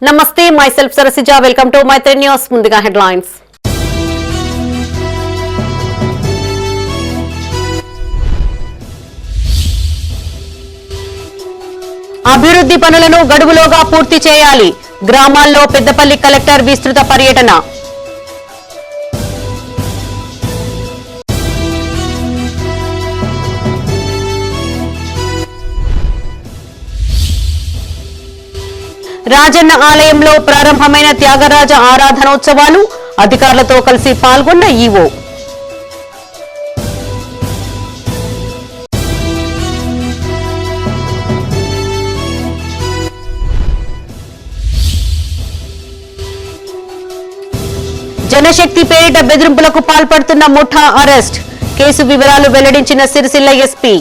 నమస్తే myself Sarasija welcome to my 3 news ముందుగా headlines అభివృద్ధి పనులను గడువులోగా పూర్తి చేయాలి గ్రామాల్లో పెద్దపల్లి కలెక్టర్ విస్తృత పర్యటన రాజన్న ఆలయంలో ప్రారంభమైన త్యాగరాజ ఆరాధనోత్సవాలు అధికారులతో కలిసి పాల్గొన్న ఈవో జనశక్తి పేరిట బెదిరింపులకు పాల్పడుతున్న ముఠా అరెస్ట్ కేసు వివరాలు వెల్లడించిన సిరిసిల్ల ఎస్పీ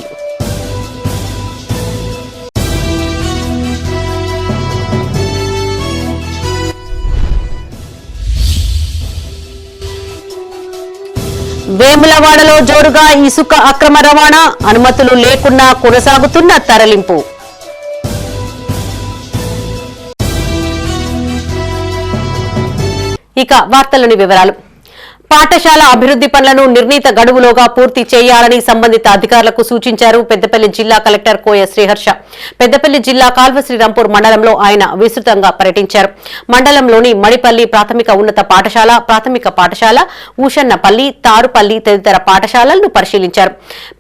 వేములవాడలో జోరుగా ఇసుక అక్రమ రవాణా అనుమతులు లేకున్నా కొనసాగుతున్న తరలింపు ఇక వార్తల్లోని వివరాలు పాఠశాల అభివృద్ధి పనులను నిర్ణీత గడువులోగా పూర్తి చేయాలని సంబంధిత అధికారులకు సూచించారు పెద్దపల్లి జిల్లా కలెక్టర్ కోయ శ్రీహర్ష పెద్దపల్లి జిల్లా కాల్వ శ్రీరాంపూర్ మండలంలో ఆయన విస్తృతంగా పర్యటించారు మండలంలోని మడిపల్లి ప్రాథమిక ఉన్నత పాఠశాల ప్రాథమిక పాఠశాల ఊషన్నపల్లి తారుపల్లి తదితర పాఠశాలలను పరిశీలించారు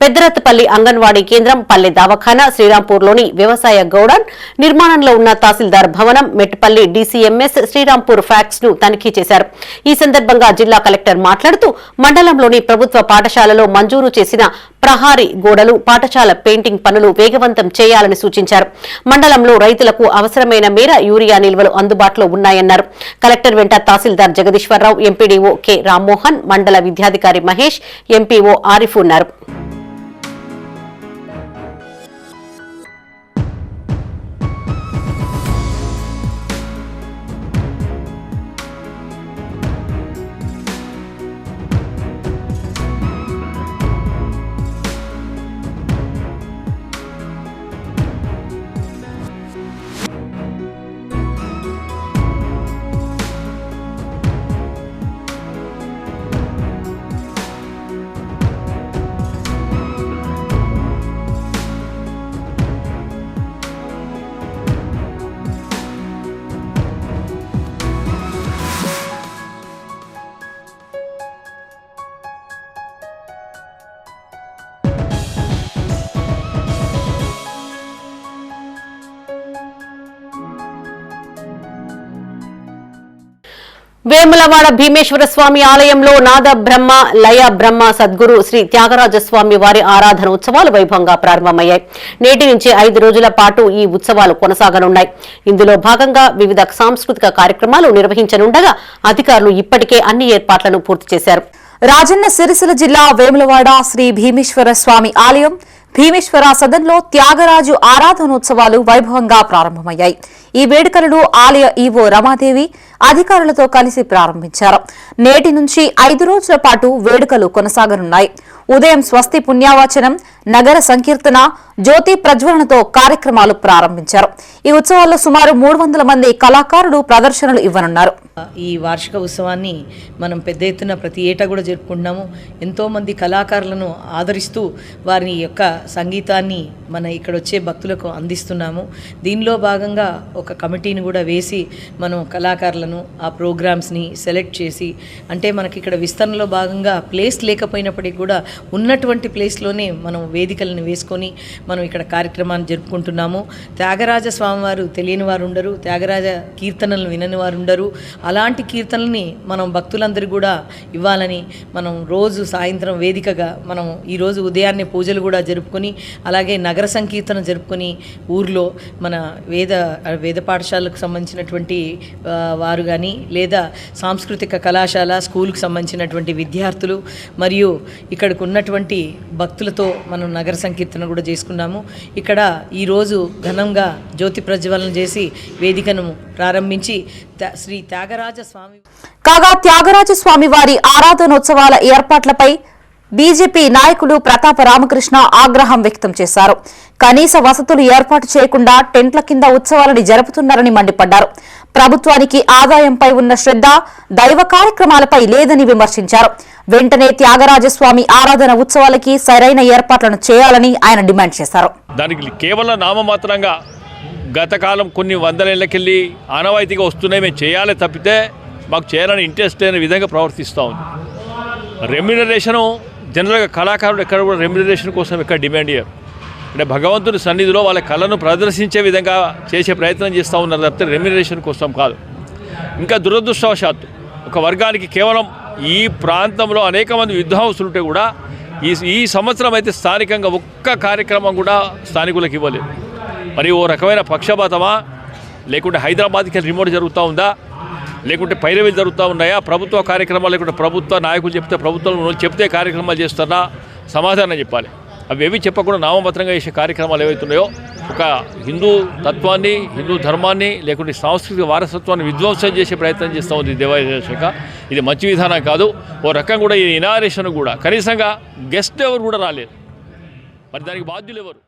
పెద్దరత్తుపల్లి అంగన్వాడీ కేంద్రం పల్లె దవాఖానా శ్రీరాంపూర్లోని వ్యవసాయ గౌడన్ నిర్మాణంలో ఉన్న తహసీల్దార్ భవనం మెట్టుపల్లి డీసీఎంఎస్ శ్రీరాంపూర్ ఫ్యాక్స్ ను తనిఖీ చేశారు ఈ సందర్భంగా జిల్లా కలెక్టర్ మాట్లాడుతూ మండలంలోని ప్రభుత్వ పాఠశాలలో మంజూరు చేసిన ప్రహారీ గోడలు పాఠశాల పెయింటింగ్ పనులు వేగవంతం చేయాలని సూచించారు మండలంలో రైతులకు అవసరమైన మేర యూరియా నిల్వలు అందుబాటులో ఉన్నాయన్నారు కలెక్టర్ వెంట తహసీల్దార్ జగదీశ్వరరావు ఎంపీడీఓ కె రామ్మోహన్ మండల విద్యాధికారి మహేష్ ఎంపీఓ ఆరిఫ్ ఉన్నారు వేములవాడ భీమేశ్వర స్వామి ఆలయంలో నాద బ్రహ్మ లయ బ్రహ్మ సద్గురు శ్రీ త్యాగరాజ స్వామి వారి ఆరాధన ఉత్సవాలు వైభవంగా ప్రారంభమయ్యాయి నేటి నుంచి 5 రోజుల పాటు ఈ ఉత్సవాలు కొనసాగనున్నాయి ఇందులో భాగంగా వివిధ సాంస్కృతిక కార్యక్రమాలు నిర్వహించనుండగా అధికారులు ఇప్పటికే అన్ని ఏర్పాట్లను పూర్తి చేశారు రాజన్న సిరిసిల్ల జిల్లా వేములవాడ శ్రీ భీమేశ్వర స్వామి ఆలయం భీమేశ్వర సదన్లో త్యాగరాజు ఆరాధనోత్సవాలు వైభవంగా ప్రారంభమయ్యాయి ఈ వేడుకలను ఆలయ ఈవో రమాదేవి అధికారులతో కలిసి ప్రారంభించారు నేటి నుంచి 5 రోజుల పాటు వేడుకలు కొనసాగనున్నాయి ఉదయం స్వస్తి పుణ్యావచనం నగర సంకీర్తన జ్యోతి ప్రజ్వలనతో కార్యక్రమాలు ప్రారంభించారు ఈ ఉత్సవాల్లో సుమారు 300 మంది కళాకారులు ప్రదర్శనలు ఇవ్వనున్నారు ఈ వార్షిక ఉత్సవాన్ని మనం పెద్ద ఎత్తున ప్రతి ఏటా కూడా జరుపుకుంటున్నాము ఎంతో మంది కళాకారులను ఆదరిస్తూ వారి యొక్క సంగీతాన్ని మన ఇక్కడ వచ్చే భక్తులకు అందిస్తున్నాము దీనిలో భాగంగా ఒక కమిటీని కూడా వేసి మనం కళాకారులను ఆ ప్రోగ్రామ్స్ని సెలెక్ట్ చేసి అంటే మనకి ఇక్కడ విస్తరణలో భాగంగా ప్లేస్ లేకపోయినప్పటికీ కూడా ఉన్నటువంటి ప్లేస్లోనే మనం వేదికలను వేసుకొని మనం ఇక్కడ కార్యక్రమాన్ని జరుపుకుంటున్నాము త్యాగరాజ స్వామివారు తెలియని వారు ఉండరు త్యాగరాజ కీర్తనలను వినని వారు ఉండరు అలాంటి కీర్తనల్ని మనం భక్తులందరూ కూడా ఇవ్వాలని మనం రోజు సాయంత్రం వేదికగా మనం ఈరోజు ఉదయాన్నే పూజలు కూడా జరుపుకొని అలాగే నగర సంకీర్తన జరుపుకొని ఊర్లో మన వేద పాఠశాలకు సంబంధించినటువంటి వారు కానీ లేదా సాంస్కృతిక కళాశాల స్కూల్కి సంబంధించినటువంటి విద్యార్థులు మరియు ఇక్కడికి ఉన్నటువంటి భక్తులతో మనం నగర సంకీర్తన కూడా చేసుకున్నాము ఇక్కడ ఈరోజు ఘనంగా జ్యోతి ప్రజ్వలన చేసి వేదికను ప్రారంభించి శ్రీ త్యాగరాజ స్వామి కాగా త్యాగరాజ స్వామి వారి ఆరాధనోత్సవాల ఏర్పాట్లపై బీజేపీ నాయకులు ప్రతాప రామకృష్ణ ఆగ్రహం వ్యక్తం చేశారు. కనీస వసతులు ఏర్పాటు చేయకుండా టెంట్ల కింద ఉత్సవాలను జరుపుతున్నారని మండిపడ్డారు. ప్రభుత్వానికి ఆదాయంపై ఉన్న శ్రద్ధ దైవ కార్యక్రమాలపై లేదని విమర్శించారు. వెంటనే త్యాగరాజస్వామి ఆరాధన ఉత్సవాలకి సరైన ఏర్పాట్లను చేయాలని ఆయన డిమాండ్ చేశారు. దానికి కేవలం నామమాత్రంగా గతకాలం కొన్ని వందలేళ్లకెళ్ళి ఆనవాయితీగా వస్తున్నాయి, మేము చేయాలి తప్పితే మాకు చేయాలని ఇంట్రెస్ట్ లేని విధంగా ప్రవర్తిస్తూ ఉంది. రెమ్యునరేషను జనరల్గా కళాకారులు ఎక్కడ కూడా రెమ్యునరేషన్ కోసం ఎక్కడ డిమాండ్ చేయరు. అంటే భగవంతుని సన్నిధిలో వాళ్ళ కళను ప్రదర్శించే విధంగా చేసే ప్రయత్నం చేస్తూ ఉన్నారు తప్పితే రెమ్యునరేషన్ కోసం కాదు. ఇంకా దురదృష్టవశాత్తు ఒక వర్గానికి కేవలం ఈ ప్రాంతంలో అనేక మంది విద్వాంసులు ఉంటే కూడా ఈ సంవత్సరం అయితే స్థానికంగా ఒక్క కార్యక్రమం కూడా స్థానికులకు ఇవ్వలేదు. మరి ఓ రకమైన పక్షపాతమా, లేకుంటే హైదరాబాద్కి రిమోట్ జరుగుతూ ఉందా, లేకుంటే పైరవీలు జరుగుతూ ఉన్నాయా, ప్రభుత్వ కార్యక్రమాలు లేకుంటే ప్రభుత్వ నాయకులు చెప్తే ప్రభుత్వం చెప్తే కార్యక్రమాలు చేస్తున్నా సమాధానం చెప్పాలి. అవి ఏవి చెప్పకుండా నామమాత్రంగా చేసే కార్యక్రమాలు ఏవైతున్నాయో ఒక హిందూ తత్వాన్ని, హిందూ ధర్మాన్ని లేకుంటే సాంస్కృతిక వారసత్వాన్ని విధ్వంసం చేసే ప్రయత్నం చేస్తూ ఉంది దేవాదాయ శాఖ. ఇది మంచి విధానం కాదు. ఓ రకం కూడా ఈ ఇనారేషన్ కూడా కనీసంగా గెస్ట్ ఎవరు కూడా రాలేదు. మరి దానికి బాధ్యులు ఎవరు?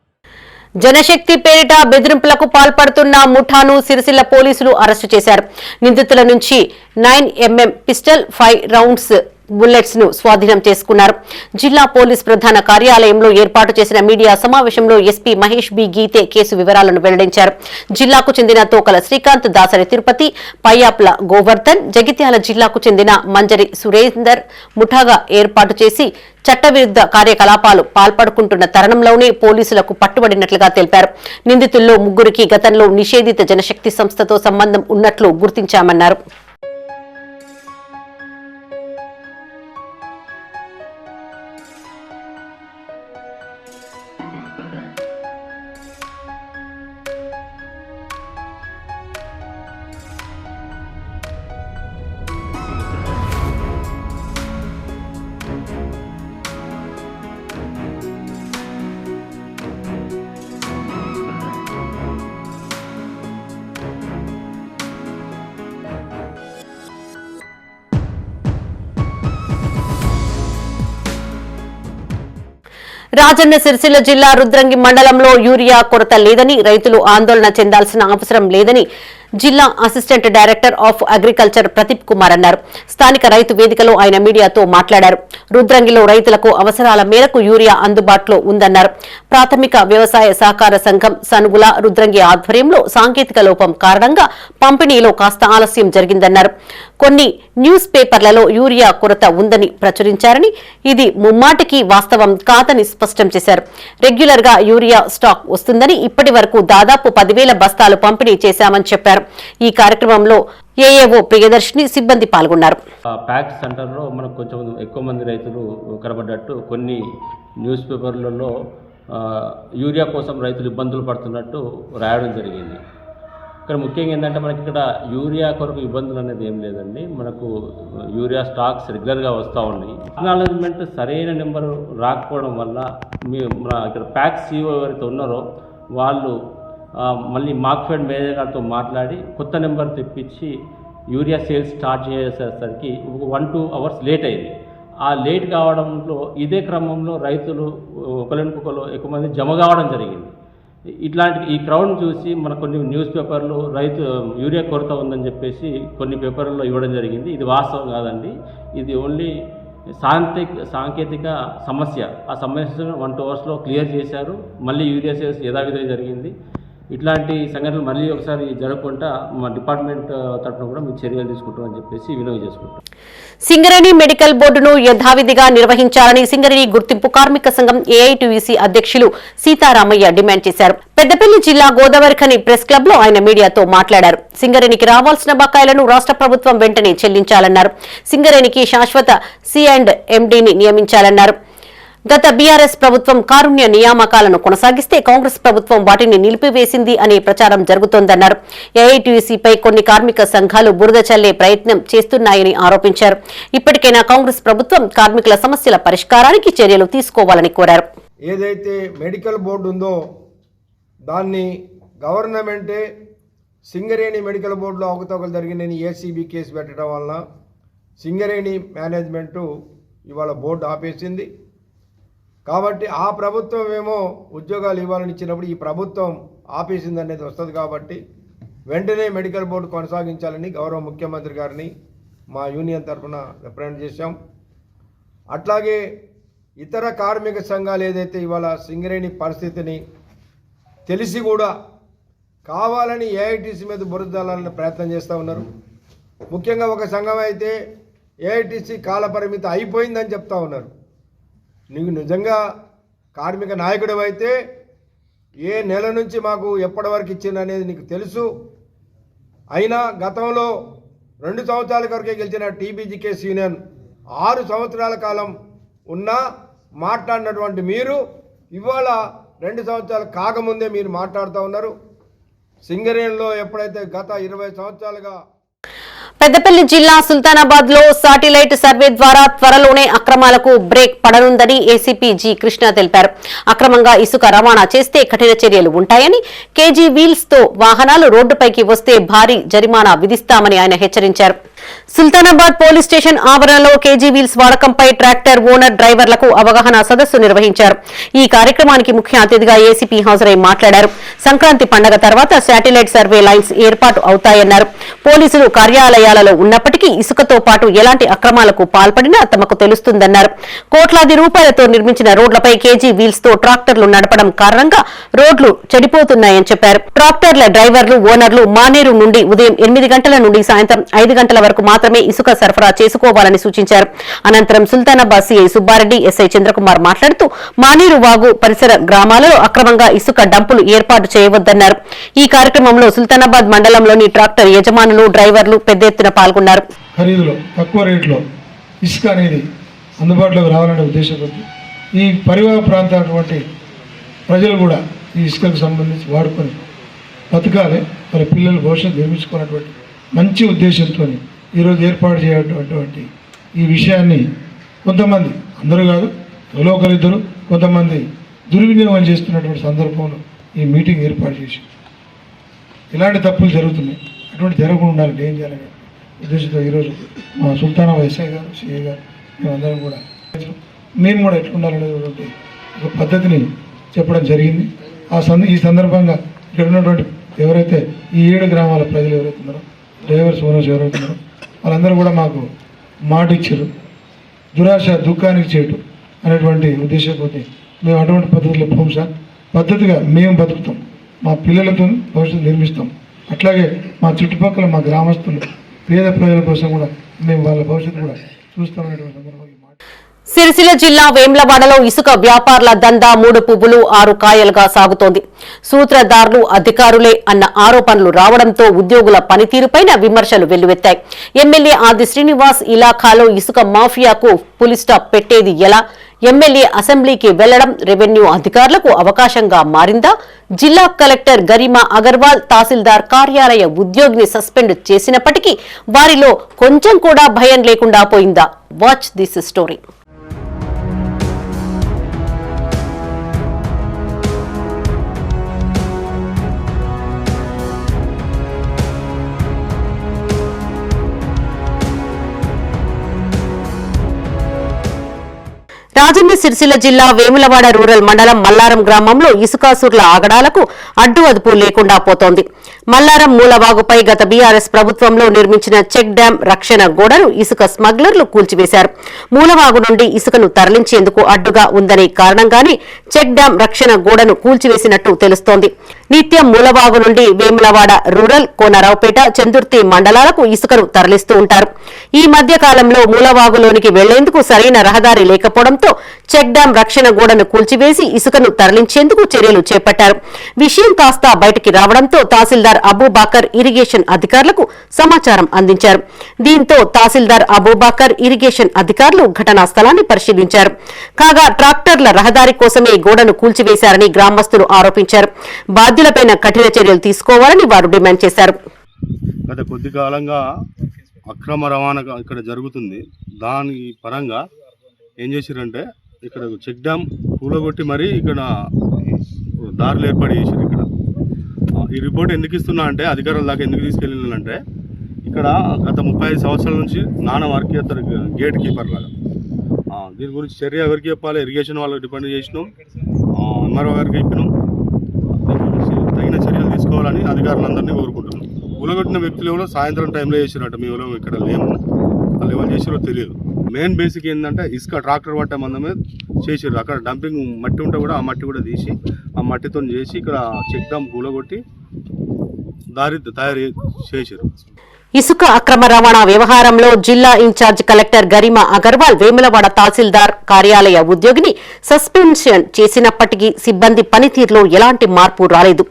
జనశక్తి పేరిట బెదిరింపులకు పాల్పడుతున్న ముఠాను సిరిసిల్ల పోలీసులు అరెస్టు చేశారు. నిందితుల నుంచి 9mm పిస్టల్, 5 రౌండ్స్ బుల్లెట్స్ ను స్వాధీనం చేసుకున్నారు. జిల్లా పోలీస్ ప్రధాన కార్యాలయంలో ఏర్పాటు చేసిన మీడియా సమావేశంలో ఎస్పీ మహేష్ బి గీతే కేసు వివరాలను వెల్లడించారు. జిల్లాకు చెందిన తోకల శ్రీకాంత్, దాసరి తిరుపతి, పయ్యాప్ల గోవర్ధన్, జగిత్యాల జిల్లాకు చెందిన మంజరి సురేందర్ ముఠాగా ఏర్పాటు చేసి చట్టవిరుద్ధ కార్యకలాపాలు పాల్పడుకుంటున్న తరుణంలోనే పోలీసులకు పట్టుబడినట్లుగా తెలిపారు. నిందితుల్లో 3 గతంలో నిషేధిత జనశక్తి సంస్థతో సంబంధం ఉన్నట్లు గుర్తించామన్నారు. రాజన్న సిరిసిల్ల జిల్లా రుద్రంగి మండలంలో యూరియా కొరత లేదని, రైతులు ఆందోళన చెందాల్సిన అవసరం లేదని జిల్లా assistant director of agriculture Pradeep Kumar అన్నారు. స్థానిక రైతు వేదికలో ఆయన మీడియాతో మాట్లాడారు. రుద్రంగిలో రైతులకు అవసరాల మేరకు యూరియా అందుబాటులో ఉందన్నారు. ప్రాథమిక వ్యవసాయ సహకార సంఘం సనుగుల రుద్రంగి ఆధ్వర్యంలో సాంకేతిక లోపం కారణంగా పంపిణీలో కాస్త ఆలస్యం జరిగిందన్నారు. కొన్ని న్యూస్ పేపర్లలో యూరియా కొరత ఉందని ప్రచురించారని, ఇది ముమ్మాటికి వాస్తవం కాదని స్పష్టం చేశారు. రెగ్యులర్ గా యూరియా స్టాక్ వస్తుందని, ఇప్పటి వరకు దాదాపు 10,000 బస్తాలు పంపిణీ చేశామని చెప్పారు. ఈ కార్యక్రమంలో ఏఏఓ ప్రియదర్శిని సిబ్బంది పాల్గొన్నారు. ప్యాక్ సెంటర్లో మనకు కొంచెం ఎక్కువ మంది రైతులు కనబడ్డట్టు కొన్ని న్యూస్ పేపర్లలో యూరియా కోసం రైతులు ఇబ్బందులు పడుతున్నట్టు రాయడం జరిగింది. ఇక్కడ ముఖ్యంగా ఏంటంటే మనకి ఇక్కడ యూరియా కొరకు ఇబ్బందులు అనేది ఏం లేదండి. మనకు యూరియా స్టాక్స్ రెగ్యులర్గా వస్తూ ఉన్నాయి. అక్నాలజ్మెంట్ సరైన నెంబర్ రాకపోవడం వల్ల మన ఇక్కడ ప్యాక్ సీఓ ఎవరైతే ఉన్నారో వాళ్ళు మళ్ళీ మార్క్ఫెడ్ మేనేజర్ గారితో మాట్లాడి కొత్త నెంబర్ తెప్పించి యూరియా సేల్స్ స్టార్ట్ చేసేసరికి 1-2 అవర్స్ లేట్ అయింది. ఆ లేట్ కావడంలో ఇదే క్రమంలో రైతులు ఒకరికొకరు ఎక్కువ మంది జమ కావడం జరిగింది. ఇట్లాంటి ఈ క్రౌడ్ని చూసి మన కొన్ని న్యూస్ పేపర్లు యూరియా కొరత ఉందని చెప్పేసి కొన్ని పేపర్లలో ఇవ్వడం జరిగింది. ఇది వాస్తవం కాదండి. ఇది ఓన్లీ సాంకేతిక సమస్య. ఆ సమస్యను 1-2 అవర్స్లో క్లియర్ చేశారు. మళ్ళీ యూరియా సేల్స్ యథావిధిగా జరిగింది. ఇట్లాంటి సంఘటనలు మళ్ళీ ఒకసారి జరగకుండా మా డిపార్ట్మెంట్ తరఫున కూడా మేము చర్యలు తీసుకుంటామని చెప్పేసి వినవి చేసుకుంటాం. సింగరేణి మెడికల్ బోర్డును యథావిధిగా నిర్వహించాలని సింగరేణి గుర్తింపు కార్మిక సంఘం ఏఐటీయూసీ అధ్యక్షులు సీతారామయ్య డిమాండ్ చేశారు. పెద్దపల్లి జిల్లా గోదావరిఖని ప్రెస్ క్లబ్ లో ఆయన మీడియాతో మాట్లాడారు. సింగరేణికి రావాల్సిన బకాయిలను రాష్ట్ర ప్రభుత్వం వెంటనే చెల్లించాలన్నారు. సింగరేణికి శాశ్వత C&MDని నియమించాలన్నారు. గత బీఆర్ఎస్ ప్రభుత్వం కారుణ్య నియామకాలను కొనసాగిస్తే కాంగ్రెస్ ప్రభుత్వం వాటిని నిలిపివేసింది అనే ప్రచారం జరుగుతోందన్నారు. ఏఐటీయూసీపై కొన్ని కార్మిక సంఘాలు బురద చల్లే ప్రయత్నం చేస్తున్నాయని ఆరోపించారు. ఇప్పటికైనా కాంగ్రెస్ ప్రభుత్వం కార్మికుల సమస్యల పరిష్కారానికి చర్యలు తీసుకోవాలని కోరారు. ఏదైతే మెడికల్ బోర్డు ఉందో దాన్ని గవర్నమెంటే సింగరేణి మెడికల్ బోర్డులో అవకతవకలు జరిగిందని ఏసీబీ కేసు పెట్టడం వలన సింగరేణి మేనేజ్మెంటు ఇవాళ బోర్డు ఆపేసింది. కాబట్టి ఆ ప్రభుత్వం ఏమో ఉద్యోగాలు ఇవ్వాలని ఇచ్చినప్పుడు ఈ ప్రభుత్వం ఆపేసింది అనేది వస్తుంది. కాబట్టి వెంటనే మెడికల్ బోర్డు కొనసాగించాలని గౌరవ ముఖ్యమంత్రి గారిని మా యూనియన్ తరఫున రిప్రజెంట్ చేశాం. అట్లాగే ఇతర కార్మిక సంఘాలు ఏదైతే ఇవాళ సింగరేణి పరిస్థితిని తెలిసి కూడా కావాలని ఏఐటీసీ మీద బురదలాలని ప్రయత్నం చేస్తూ ఉన్నారు. ముఖ్యంగా ఒక సంఘం అయితే ఏఐటీసీ కాలపరిమితి అయిపోయిందని చెప్తా ఉన్నారు. నీకు నిజంగా కార్మిక నాయకుడు అయితే ఏ నెల నుంచి మాకు ఎప్పటి వరకు ఇచ్చింది అనేది నీకు తెలుసు. అయినా గతంలో 2 సంవత్సరాల వరకే గెలిచిన టీబీజీకేఎస్ యూనియన్ 6 సంవత్సరాల కాలం ఉన్నా మాట్లాడినటువంటి మీరు ఇవాళ 2 సంవత్సరాలు కాకముందే మీరు మాట్లాడుతూ ఉన్నారు. సింగరేణిలో ఎప్పుడైతే గత 20 సంవత్సరాలుగా పెద్దపల్లి జిల్లా సుల్తానాబాద్ లో శాటిలైట్ సర్వే ద్వారా త్వరలోనే అక్రమాలకు బ్రేక్ పడనుందని ఏసీపీ జి కృష్ణ తెలిపారు. అక్రమంగా ఇసుక రవాణా చేస్తే కఠిన చర్యలు ఉంటాయని, కేజీ వీల్స్ తో వాహనాలు రోడ్డుపైకి వస్తే భారీ జరిమానా విధిస్తామని ఆయన హెచ్చరించారు. సుల్తానాబాద్ పోలీస్ స్టేషన్ ఆవరణలో కేజీ వీల్స్ వాడకంపై ట్రాక్టర్ ఓనర్ డ్రైవర్లకు అవగాహన సదస్సు నిర్వహించారు. ఈ కార్యక్రమానికి ముఖ్య అతిథిగా ఏసీపీ హాజరై మాట్లాడారు. సంక్రాంతి పండగ తర్వాత శాటిలైట్ సర్వే లైన్స్ ఏర్పాటు అవుతాయన్నారు. పోలీసులు కార్యాలయాలలో ఉన్నప్పటికీ ఇసుకతో పాటు ఎలాంటి అక్రమాలకు పాల్పడినా తమకు తెలుస్తుందన్నారు. కోట్లాది రూపాయలతో నిర్మించిన రోడ్లపై కేజీ వీల్స్ తో ట్రాక్టర్లు నడపడం కారణంగా రోడ్లు చెడిపోతున్నాయని చెప్పారు. ట్రాక్టర్ల డ్రైవర్లు, ఓనర్లు మానేరు నుండి ఉదయం 8 గంటల నుండి సాయంత్రం 5 గంటల వరకు మాత్రమే ఇసుక సరఫరా చేసుకోవాలని సూచించారు. అనంతరం సుల్తానాబాద్ సీఐ సుబ్బారెడ్డి, ఎస్ఐ చంద్రకుమార్ మాట్లాడుతూ మానేరు వాగు పరిసర గ్రామాలలో అక్రమంగా ఇసుక డంపులు ఏర్పాటు చేయవద్దన్నారు. ఈ కార్యక్రమంలో సుల్తానాబాద్ మండలంలోని ట్రాక్టర్ యజమానులు, డ్రైవర్లు పెద్ద ఎత్తున పాల్గొన్నారు. ఖరీదులో తక్కువ రేట్లో ఇసుక అనేది అందుబాటులోకి రావాలనే ఉద్దేశంతో ఈ పరివాహ ప్రాంతాలటువంటి ప్రజలు కూడా ఈ ఇసుకకు సంబంధించి వాడుకొని బతకాలి, వాళ్ళ పిల్లలు భవిష్యత్తు నిర్మించుకున్నటువంటి మంచి ఉద్దేశంతో ఈరోజు ఏర్పాటు చేయటువంటి ఈ విషయాన్ని కొంతమంది, అందరూ కాదు, ఒకరిద్దరు కొంతమంది దుర్వినియోగం చేస్తున్నటువంటి సందర్భంలో ఈ మీటింగ్ ఏర్పాటు చేసి ఇలాంటి తప్పులు జరుగుతున్నాయి, అటువంటి జరగకుండా ఉండాలి, ఏం చేయాలని ఉద్దేశంతో ఈరోజు మా సుల్తానాబాద్ ఎస్ఐ గారు, సిఐ గారు మేమందరం కూడా మేము కూడా ఎట్లా ఉండాలనేటువంటి ఒక పద్ధతిని చెప్పడం జరిగింది. ఈ సందర్భంగా ఇక్కడ ఉన్నటువంటి ఎవరైతే ఈ 7 గ్రామాల ప్రజలు ఎవరైతే ఉన్నారో, డ్రైవర్స్, ఓనర్స్ ఎవరైతే ఉన్నారో వాళ్ళందరూ కూడా మాకు మాట ఇచ్చారు. దురాశ దుఃఖానికి చేయటం అనేటువంటి ఉద్దేశంతో మేము అటువంటి పద్ధతిలో పోం సార్. పద్ధతిగా మేము బతుకుతాం, మా పిల్లలతో భవిష్యత్తు నిర్మిస్తాం. అట్లాగే మా చుట్టుపక్కల మా గ్రామస్తులు, పేద ప్రజల కోసం కూడా మేము వాళ్ళ భవిష్యత్తు కూడా చూస్తామనేటువంటి సందర్భంగా. సిరిసిల్ల జిల్లా వేమ్లవాడలో ఇసుక వ్యాపారుల దందా 3 పువ్వులు 6 కాయలుగా సాగుతోంది. సూత్రధారులు అధికారులే అన్న ఆరోపణలు రావడంతో ఉద్యోగుల పనితీరుపైన విమర్శలు వెల్లువెత్తాయి. ఎమ్మెల్యే ఆది శ్రీనివాస్ ఇలాఖాలో ఇసుక మాఫియాకు పులిస్టాప్ పెట్టేది ఎలా? ఎమ్మెల్యే అసెంబ్లీకి వెళ్లడం రెవెన్యూ అధికారులకు అవకాశంగా మారిందా? జిల్లా కలెక్టర్ గరిమా అగర్వాల్ తహసీల్దార్ కార్యాలయ ఉద్యోగిని సస్పెండ్ చేసినప్పటికీ వారిలో కొంచెం కూడా భయం లేకుండా పోయిందా? Watch this story. Rajanna Sircilla జిల్లా వేములవాడ రూరల్ మండలం మల్లారం గ్రామంలో ఇసుకాసుర్ల ఆగడాలకు అడ్డు అదుపు లేకుండా పోతోంది. మల్లారం మూలవాగుపై గత బీఆర్ఎస్ ప్రభుత్వంలో నిర్మించిన చెక్ డ్యాం రక్షణ గోడను ఇసుక స్మగ్లర్లు కూల్చివేశారు. మూలవాగు నుండి ఇసుకను తరలించేందుకు అడ్డుగా ఉందనే కారణంగానే చెక్ డ్యాం రక్షణ గోడను కూల్చివేసినట్టు తెలుస్తోంది. నిత్యం మూలవాగు నుండి వేములవాడ రూరల్, కోనరావుపేట, చందుర్తి మండలాలకు ఇసుకను తరలిస్తూ ఉంటారు. ఈ మధ్య కాలంలో మూలవాగులోనికి వెళ్లేందుకు సరైన రహదారి లేకపోవడంతో చెక్ డ్యాం రక్షణ గోడను కూల్చివేసి ఇసుకను తరలించేందుకు చర్యలు చేపట్టారు. విషయం కాస్త బయటికి రావడంతో తహసీల్దార్ అబూబాకర్ ఇరిగేషన్ అధికారులకు సమాచారం అందించారు. దీంతో తహసీల్దార్ అబూబాకర్ ఇరిగేషన్ అధికారులు ఘటనా స్థలాన్ని పరిశీలించారు. కాగా ట్రాక్టర్ల రహదారి కోసమే గోడను కూల్చివేశారని గ్రామస్తులు ఆరోపించారు. బాధ్యులపైన కఠిన చర్యలు తీసుకోవాలని వారు డిమాండ్ చేశారు. గత కొద్ది కాలంగా అక్రమ రవాణా ఇక్కడ జరుగుతుంది. దాని పరంగా ఏం చేశారంటే ఇక్కడ చెక్ డ్యామ్ కూలగొట్టి మరీ ఇక్కడ దారులు ఏర్పాటు చేశారు. ఇక్కడ ఈ రిపోర్ట్ ఎందుకు ఇస్తున్నా అంటే, అధికారుల దాకా ఎందుకు తీసుకెళ్ళినంటే, ఇక్కడ గత 35 సంవత్సరాల నుంచి నాన్న వర్క్ చేస్తారు గేట్ కీపర్ లాగా. దీని గురించి చర్య ఎవరికి చెప్పాలి, ఇరిగేషన్ వాళ్ళకి డిపెండ్ చేసినాం, ఎంఆర్ఓ గారికి చెప్పినాం. దీని గురించి తగిన చర్యలు తీసుకోవాలని అధికారులందరినీ కోరుకుంటున్నాం. కూలగొట్టిన వ్యక్తులు ఎవరో సాయంత్రం టైంలో చేసినట్టు మేము ఇక్కడ లేము, వాళ్ళు ఎవరు చేసారో తెలియదు. మెయిన్ బేసిక్ ఏంటంటే ఇసుక ట్రాక్టర్ పట్టే మందమే చేసారు. అక్కడ డంపింగ్ మట్టి ఉంటే కూడా ఆ మట్టి కూడా తీసి ఆ మట్టితో చేసి ఇక్కడ చెక్ డ్యామ్ కూలగొట్టి దారి తయారు చేసారు. ఇసుక అక్రమ రవాణా వ్యవహారంలో జిల్లా ఇన్ఛార్జ్ కలెక్టర్ గరిమా అగర్వాల్ వేములవాడ తహసీల్దార్ కార్యాలయ ఉద్యోగిని సస్పెన్షన్ చేసినప్పటికీ సిబ్బంది పనితీరులో ఎలాంటి మార్పు రాలేదు.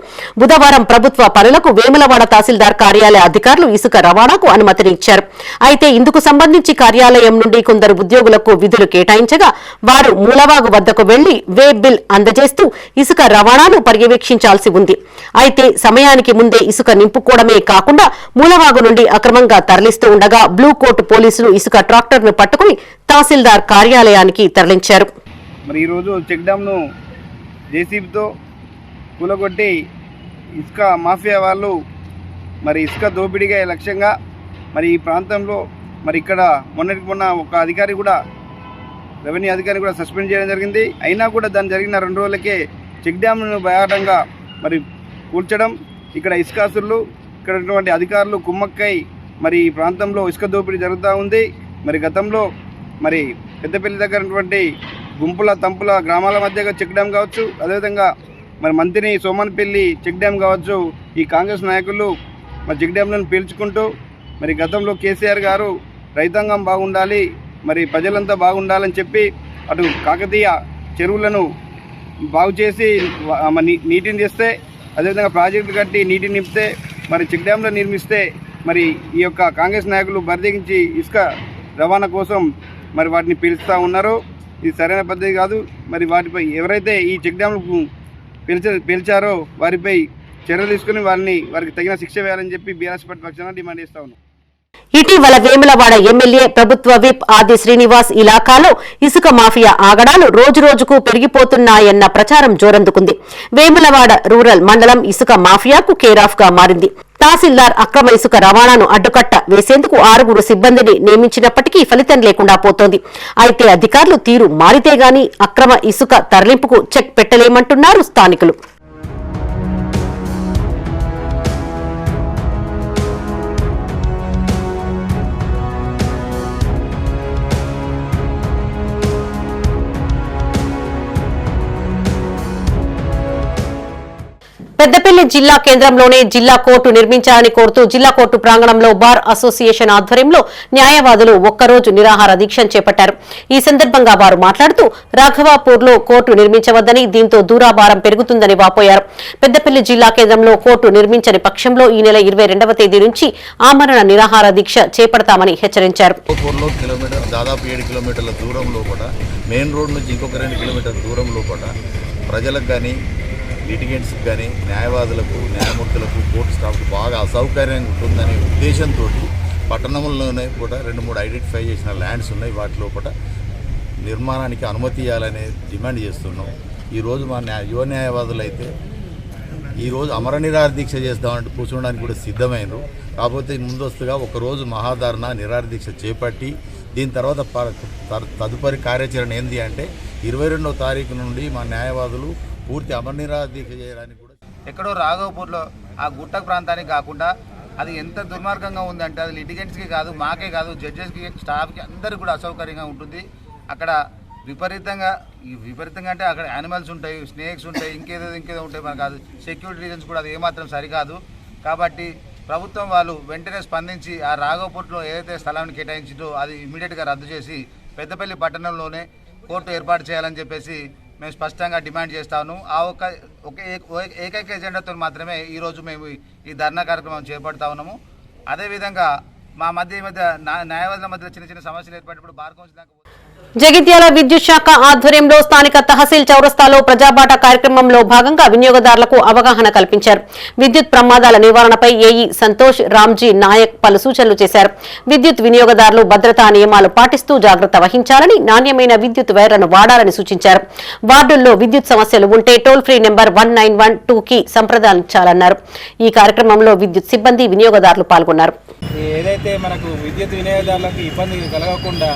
బుధవారం ప్రభుత్వ పనులకు వేములవాడ తహసీల్దార్ కార్యాలయ అధికారులు ఇసుక రవాణాకు అనుమతినిచ్చారు. అయితే ఇందుకు సంబంధించి కార్యాలయం నుండి కొందరు ఉద్యోగులకు విధులు కేటాయించగా వారు మూలవాగు వద్దకు వెళ్లి వే బిల్ అందజేస్తూ ఇసుక రవాణాను పర్యవేక్షించాల్సి ఉంది. అయితే సమయానికి ముందే ఇసుక నింపుకోవడమే కాకుండా మూలవాగు నుండి అక్రమంగా తరలిస్తూ ఉండగా బ్లూ కోట్ పోలీసులు ఇసుక ట్రాక్టర్ ను పట్టుకుని తహసీల్దార్ కార్యాలయానికి తరలించారు. మరి ఈరోజు చెక్ డ్యామ్ను జేసీబీతో కూలగొట్టి ఇసుక మాఫియా వాళ్ళు మరి ఇసుక దోపిడీగా లక్ష్యంగా మరి ఈ ప్రాంతంలో మరి ఇక్కడ మొన్నటికి మొన్న ఒక అధికారి కూడా రెవెన్యూ అధికారి కూడా సస్పెండ్ చేయడం జరిగింది. అయినా కూడా దాని జరిగిన 2 రోజులకే చెక్ డ్యామ్ను భయాటంగా మరి కూల్చడం, ఇక్కడ ఇసుకాసులు ఇక్కడ ఉన్నటువంటి అధికారులు కుమ్మక్కై మరి ఈ ప్రాంతంలో ఇసుక దోపిడీ జరుగుతూ ఉంది. మరి గతంలో మరి పెద్దపల్లి దగ్గర ఉన్నటువంటి గుంపుల తంపుల గ్రామాల మధ్యగా చెక్ డ్యామ్ కావచ్చు, అదేవిధంగా మరి మంత్రి సోమన్పల్లి చెక్ డ్యామ్ కావచ్చు, ఈ కాంగ్రెస్ నాయకులు మరి చెక్ డ్యామ్లను పీల్చుకుంటూ మరి గతంలో కేసీఆర్ గారు రైతాంగం బాగుండాలి, మరి ప్రజలంతా బాగుండాలని చెప్పి అటు కాకతీయ చెరువులను బాగు చేసి నీటిని తెస్తే, అదేవిధంగా ప్రాజెక్టులు కట్టి నీటిని నింపితే, మరి చెక్ డ్యాంలో నిర్మిస్తే మరి ఈ యొక్క కాంగ్రెస్ నాయకులు బరిదెగించి ఇసుక రవాణా కోసం మరి వాటిని పీల్చుతూ ఉన్నారు. ఇది సరైన పద్ధతి కాదు. మరి వాటిపై ఎవరైతే ఈ చెక్ డ్యాంలు పీల్చారో వారిపై చర్యలు తీసుకుని వారికి తగిన శిక్ష వేయాలని చెప్పి బీఆర్ఎస్ పార్టీ పక్షాన డిమాండ్ చేస్తా ఉన్నాం. ఇటీవల వేములవాడ ఎమ్మెల్యే ప్రభుత్వ విప్ ఆది శ్రీనివాస్ ఇలాకాలో ఇసుక మాఫియా ఆగడాలు రోజురోజుకు పెరిగిపోతున్నాయన్న ప్రచారం జోరందుకుంది. వేములవాడ రూరల్ మండలం ఇసుక మాఫియాకు కేరాఫ్ గా మారింది. తహసీల్దార్ అక్రమ ఇసుక రవాణాను అడ్డుకట్ట వేసేందుకు 6 సిబ్బందిని నియమించినప్పటికీ ఫలితం లేకుండా పోతోంది. అయితే అధికారులు తీరు మారితే గాని అక్రమ ఇసుక తరలింపుకు చెక్ పెట్టలేమంటున్నారు స్థానికులు. పెద్దపల్లి జిల్లా కేంద్రంలోనే జిల్లా కోర్టు నిర్మించాలని కోరుతూ జిల్లా కోర్టు ప్రాంగణంలో బార్ అసోసియేషన్ ఆధ్వర్యంలో న్యాయవాదులు ఒక్కరోజు నిరాహార దీక్ష చేపట్టారు. ఈ సందర్భంగా వారు మాట్లాడుతూ రాఘవాపూర్లో కోర్టు నిర్మించవద్దని, దీంతో దూరాభారం పెరుగుతుందని వాపోయారు. పెద్దపల్లి జిల్లా కేంద్రంలో కోర్టు నిర్మించని పక్షంలో ఈ నెల 22వ తేదీ నుంచి ఆమరణ నిరాహార దీక్ష చేపడతామని హెచ్చరించారు. దాదాపు 7 కిలోమీటర్ల దూరం లోపల మెయిన్ రోడ్ నుంచి ఇంకొక 2 కిలోమీటర్ల దూరం లోపల ప్రజలకు కానీ లిటిగెంట్స్కి కానీ న్యాయవాదులకు న్యాయమూర్తులకు కోర్టు స్టాఫ్కు బాగా అసౌకర్యంగా ఉంటుందనే ఉద్దేశంతో పట్టణంలోనే కూడా 2-3 ఐడెంటిఫై చేసిన ల్యాండ్స్ ఉన్నాయి. వాటి లోపల నిర్మాణానికి అనుమతి ఇవ్వాలనే డిమాండ్ చేస్తున్నాం. ఈరోజు మా యువ న్యాయవాదులు అయితే ఈరోజు అమర నిరాహార దీక్ష చేద్దామంటే కూర్చోడానికి కూడా సిద్ధమైనరు. కాకపోతే ముందస్తుగా ఒకరోజు మహాధారణ నిరాహార దీక్ష చేపట్టి దీని తర్వాత తదుపరి కార్యాచరణ ఏంది అంటే 22వ తారీఖు నుండి మా న్యాయవాదులు పూర్తి అమర నిరాహార దీక్ష చేయడానికి కూడా ఎక్కడో రాఘవపూర్లో ఆ గుట్ట ప్రాంతానికి కాకుండా అది ఎంత దుర్మార్గంగా ఉందంటే అది లిటిగెంట్స్కి కాదు, మాకే కాదు, జడ్జెస్కి, స్టాఫ్కి అందరికీ కూడా అసౌకర్యంగా ఉంటుంది. అక్కడ విపరీతంగా అంటే అక్కడ యానిమల్స్ ఉంటాయి, స్నేక్స్ ఉంటాయి, ఇంకేదో ఉంటాయి. మనకు అది సెక్యూరిటీ రీజన్స్ కూడా అది ఏమాత్రం సరికాదు. కాబట్టి ప్రభుత్వం వాళ్ళు వెంటనే స్పందించి ఆ రాఘవపూర్లో ఏదైతే స్థలాన్ని కేటాయించిందో అది ఇమీడియట్గా రద్దు చేసి పెద్దపల్లి పట్టణంలోనే కోర్టు ఏర్పాటు చేయాలని చెప్పేసి మేము స్పష్టంగా డిమాండ్ చేస్తాను. ఆ ఏకైక ఎజెండాతో మాత్రమే ఈరోజు మేము ఈ ధర్నా కార్యక్రమం చేపడతా ఉన్నాము. అదేవిధంగా మా మధ్య న్యాయవాదుల మధ్య చిన్న సమస్యలు ఏర్పడినప్పుడు బార్ కౌన్సిల్ దాకా జగిత్యాల విద్యుత్ శాఖ ఆధ్వర్యంలో స్థానిక తహసీల్ చౌరస్తాలో ప్రజాబాట కార్యక్రమంలో భాగంగా వినియోగదారులకు అవగాహన కల్పించారు. విద్యుత్ ప్రమాదాల నివారణపై ఏఈ సంతోష్ రామ్జీ నాయక్ పలు సూచనలు చేశారు. విద్యుత్ వినియోగదారులు భద్రతా నియమాలు పాటిస్తూ జాగ్రత్త వహించాలని, నాణ్యమైన విద్యుత్ వైర్లను వాడాలని సూచించారు. వార్డుల్లో విద్యుత్ సమస్యలు ఉంటే టోల్ ఫ్రీ నెంబర్ 1912కి సంప్రదించాలన్నారు. ఈ కార్యక్రమంలో విద్యుత్ సిబ్బంది, వినియోగదారులు పాల్గొన్నారు. ఏదైతే మనకు విద్యుత్ వినియోగదారులకు ఇబ్బంది కలగకుండా